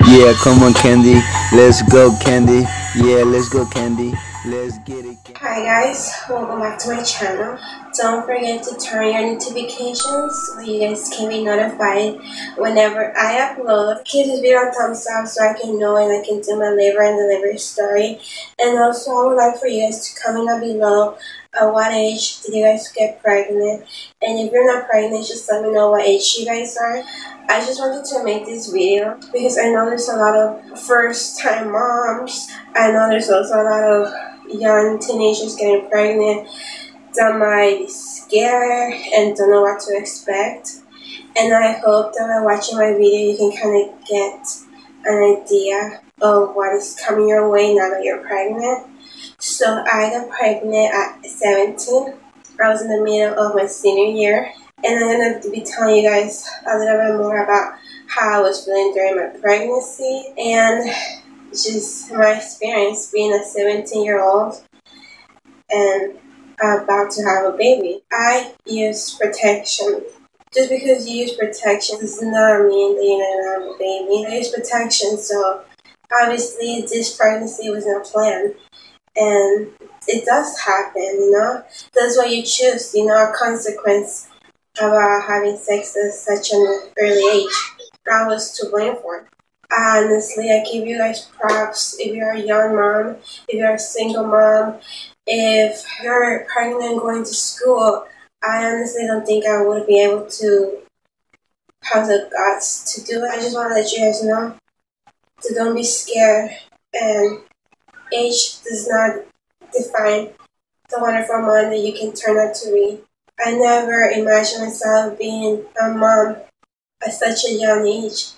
Yeah, come on, Candy. Let's go, Candy. Yeah, let's go, Candy. Let's get it. Hi guys, welcome back to my channel. Don't forget to turn your notifications so you guys can be notified whenever I upload. Give this video a thumbs up so I can know and I can do my labor and delivery story. And also I would like for you guys to comment down below at what age did you guys get pregnant. And if you're not pregnant, just let me know what age you guys are. I just wanted to make this video because I know there's a lot of first time moms. I know there's also a lot of young teenagers getting pregnant that might be scared and don't know what to expect. And I hope that by watching my video you can kind of get an idea of what is coming your way now that you're pregnant. So I got pregnant at 17. I was in the middle of my senior year, and I'm going to be telling you guys a little bit more about how I was feeling during my pregnancy and just my experience being a 17-year-old and about to have a baby. I use protection. Just because you use protection does not mean that you're not going to have a baby. I use protection, so obviously this pregnancy was not planned. And it does happen, you know. That's what you choose, you know, a consequence about having sex at such an early age. I was to blame for it. Honestly, I give you guys props if you're a young mom, if you're a single mom, if you're pregnant and going to school. I honestly don't think I would be able to have the guts to do it. I just want to let you guys know to don't be scared, and age does not define the wonderful mom that you can turn out to be. I never imagined myself being a mom at such a young age.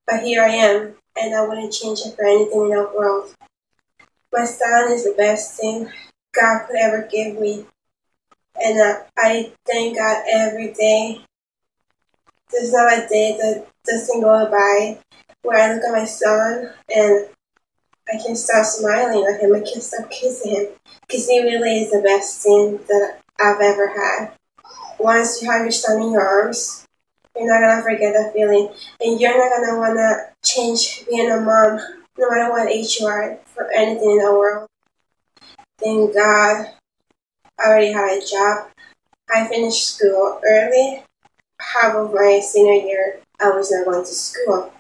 But here I am, and I wouldn't change it for anything in the world. My son is the best thing God could ever give me, and I thank God every day. There's not a day that doesn't go by where I look at my son and I can't stop smiling at him, I can't stop kissing him, because he really is the best thing that I've ever had. Once you have your son in your arms, you're not gonna forget that feeling, and you're not gonna wanna change being a mom, no matter what age you are, for anything in the world. Thank God, I already had a job. I finished school early. Half of my senior year, I was not going to school,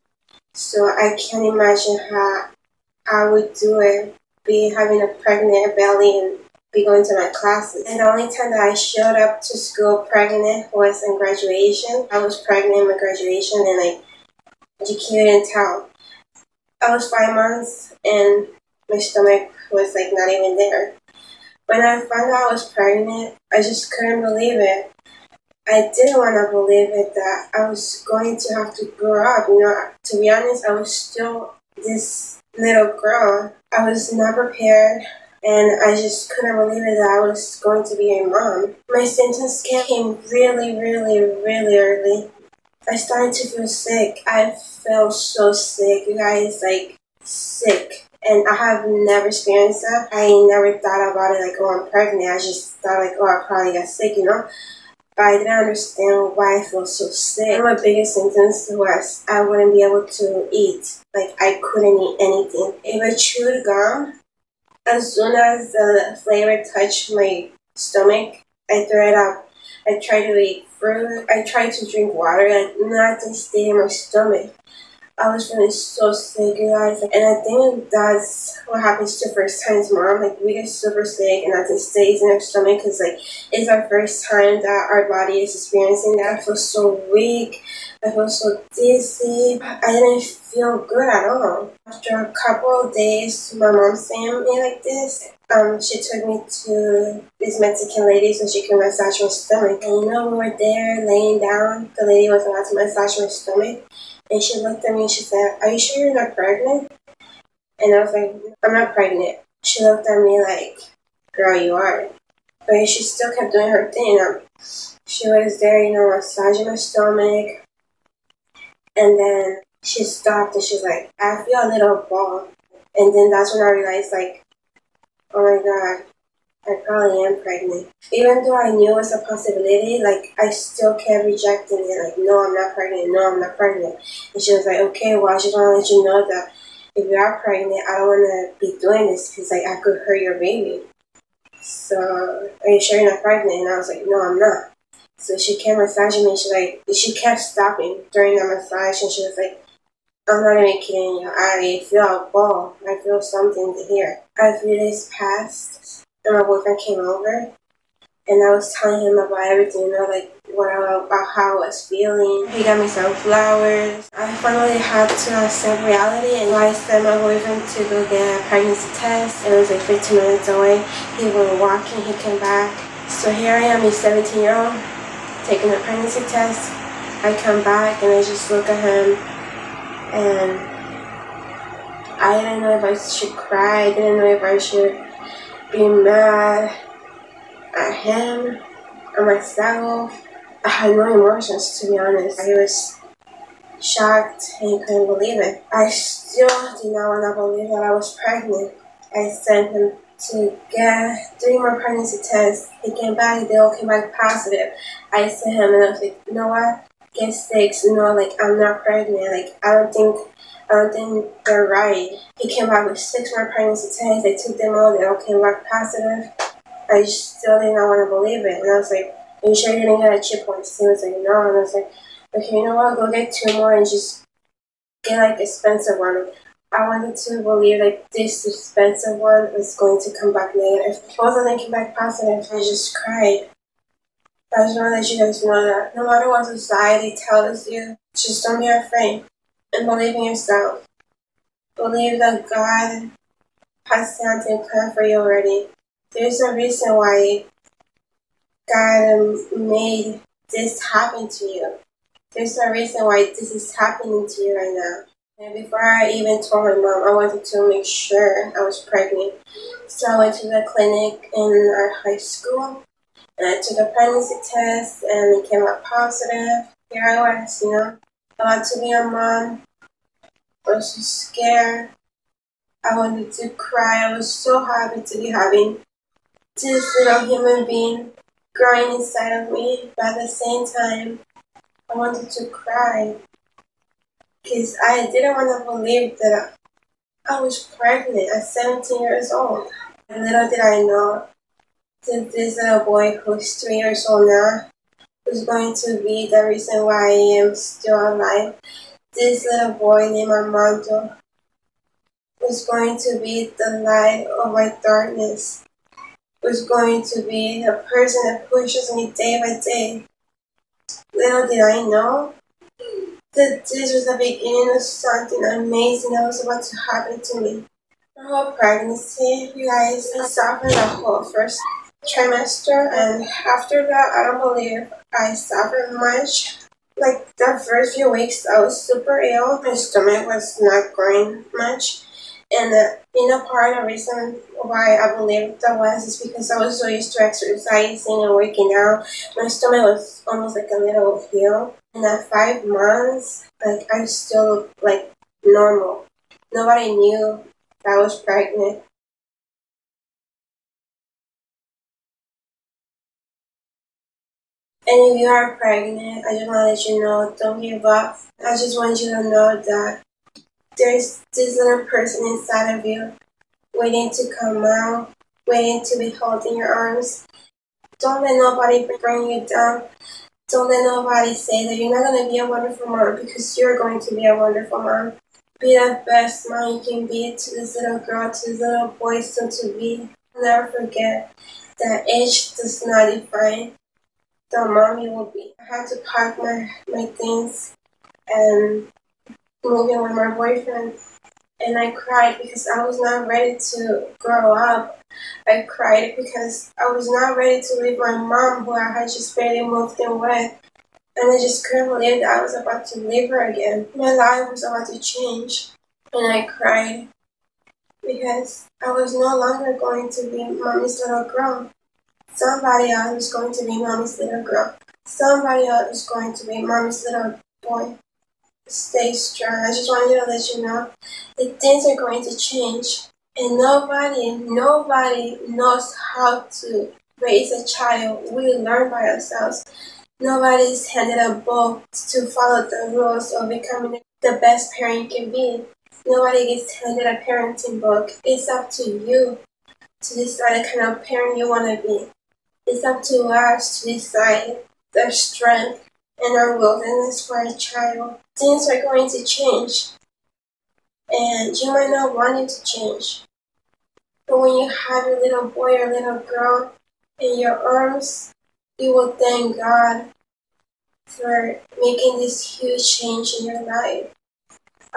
so I can't imagine how I would do it, be having a pregnant belly and be going to my classes. And the only time that I showed up to school pregnant was in graduation. I was pregnant in my graduation, and you couldn't tell. I was 5 months and my stomach was like not even there. When I found out I was pregnant, I just couldn't believe it. I didn't want to believe it that I was going to have to grow up. You know, to be honest, I was still this little girl. I was not prepared, and I just couldn't believe it that I was going to be a mom. My symptoms came really, really, really early. I started to feel sick. I felt so sick, you guys, like sick. And I have never experienced that. I never thought about it like, oh, I'm pregnant. I just thought like, oh, I probably got sick, you know. But I didn't understand why I felt so sick. One of my biggest symptoms was I wouldn't be able to eat. Like, I couldn't eat anything. If I chewed gum, as soon as the flavor touched my stomach, I threw it up. I tried to eat fruit. I tried to drink water, like nothing stayed in my stomach. I was feeling so sick, you guys. And I think that's what happens to first times mom. Like, we get super sick and nothing stays in our stomach because, like, it's our first time that our body is experiencing that. I feel so weak. I feel so dizzy. I didn't feel good at all. After a couple of days, my mom seeing me like this, she took me to this Mexican lady so she could massage my stomach. And you know, we were there laying down. The lady was about to massage my stomach. And she looked at me and she said, "Are you sure you're not pregnant?" And I was like, "I'm not pregnant." She looked at me like, "Girl, you are." But she still kept doing her thing. She was there, you know, massaging my stomach. And then she stopped and she's like, "I feel a little ball." And then that's when I realized, like, oh my God, I probably am pregnant. Even though I knew it was a possibility, like, I still kept rejecting it. Like, no, I'm not pregnant. No, I'm not pregnant. And she was like, okay, well, I just want to let you know that if you are pregnant, I don't want to be doing this because, like, I could hurt your baby. So, are you sure you're not pregnant? And I was like, no, I'm not. So she kept massaging me. She kept stopping during the massage, and she was like, I'm not even kidding you. I feel a ball. I feel something here. A few days passed, and my boyfriend came over, and I was telling him about everything, like about how I was feeling. He got me some flowers. I finally had to accept reality, and I sent my boyfriend to go get a pregnancy test. It was like 15 minutes away. He was walking, he came back. So here I am, a 17-year-old, taking a pregnancy test. I come back, and I just look at him, and I didn't know if I should cry. I didn't know if I should be mad at him or myself. I had no emotions, to be honest. I was shocked and couldn't believe it. I still did not want to believe that I was pregnant. I sent him to get 3 more pregnancy tests. He came back, they all came back positive. I sent him and I was like, you know what? Get 6. No, like, I'm not pregnant. Like, I don't think they're right. He came back with 6 more pregnancy tests. I took them all, they all came back positive. I still did not want to believe it. And I was like, are you sure you didn't get a chip once? He was like, no. And I was like, okay, you know what? Go get 2 more and just get, like, expensive one. I wanted to believe, like, this expensive one was going to come back negative. Both of them came back positive. I just cried. I just want to let you guys know that no matter what society tells you, just don't be afraid and believe in yourself. Believe that God has something planned for you already. There's a reason why God made this happen to you. There's a reason why this is happening to you right now. And before I even told my mom, I wanted to make sure I was pregnant. So I went to the clinic in our high school, and I took a pregnancy test, and it came out positive. Here I was, about to be a mom. I was so scared. I wanted to cry. I was so happy to be having this little human being growing inside of me. But at the same time, I wanted to cry because I didn't want to believe that I was pregnant at 17 years old. Little did I know that this little boy who's 3 years old now was going to be the reason why I am still alive. This little boy named Armando was going to be the light of my darkness, was going to be the person that pushes me day by day. Little did I know that this was the beginning of something amazing that was about to happen to me. The whole pregnancy, you guys, I suffered the whole first trimester, and after that, I don't believe I suffered much. Like, the first few weeks, I was super ill. My stomach was not growing much. And part of the reason why I believe that was is because I was so used to exercising and working out. My stomach was almost like a little hill. And at 5 months, like, I still looked like normal. Nobody knew that I was pregnant. And if you are pregnant, I just want to let you know, don't give up. I just want you to know that there's this little person inside of you waiting to come out, waiting to be held in your arms. Don't let nobody bring you down. Don't let nobody say that you're not going to be a wonderful mom, because you're going to be a wonderful mom. Be the best mom you can be to this little girl, to this little boy soon to be. Never forget that age does not define the mom you will be. I had to pack my things and move in with my boyfriend. And I cried because I was not ready to grow up. I cried because I was not ready to leave my mom, who I had just barely moved in with. And I just couldn't believe that I was about to leave her again. My life was about to change. And I cried because I was no longer going to be mommy's little girl. Somebody else was going to be mommy's little girl. Somebody else was going to be mommy's little boy. Stay strong. I just wanted to let you know that things are going to change. And nobody knows how to raise a child. We learn by ourselves. Nobody's handed a book to follow the rules of becoming the best parent you can be. Nobody gets handed a parenting book. It's up to you to decide the kind of parent you want to be. It's up to us to decide the strength and our willingness for a child. Things are going to change, and you might not want it to change. But when you have a little boy or little girl in your arms, you will thank God for making this huge change in your life.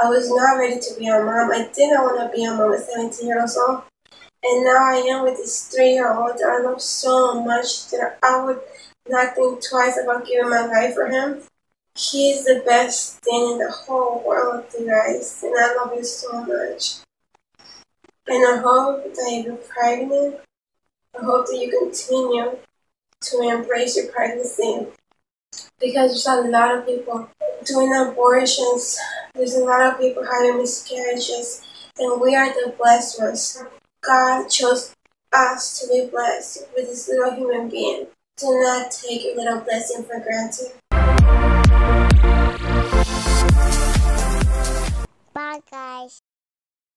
I was not ready to be a mom. I didn't want to be a mom at 17 years old. And now I am with this 3-year-old that I love so much that I would not think twice about giving my life for him. He is the best thing in the whole world, you guys. And I love you so much. And I hope that if you're pregnant, I hope that you continue to embrace your pregnancy. Because there's a lot of people doing abortions. There's a lot of people having miscarriages. And we are the blessed ones. God chose us to be blessed with this little human being. Do not take your little blessing for granted.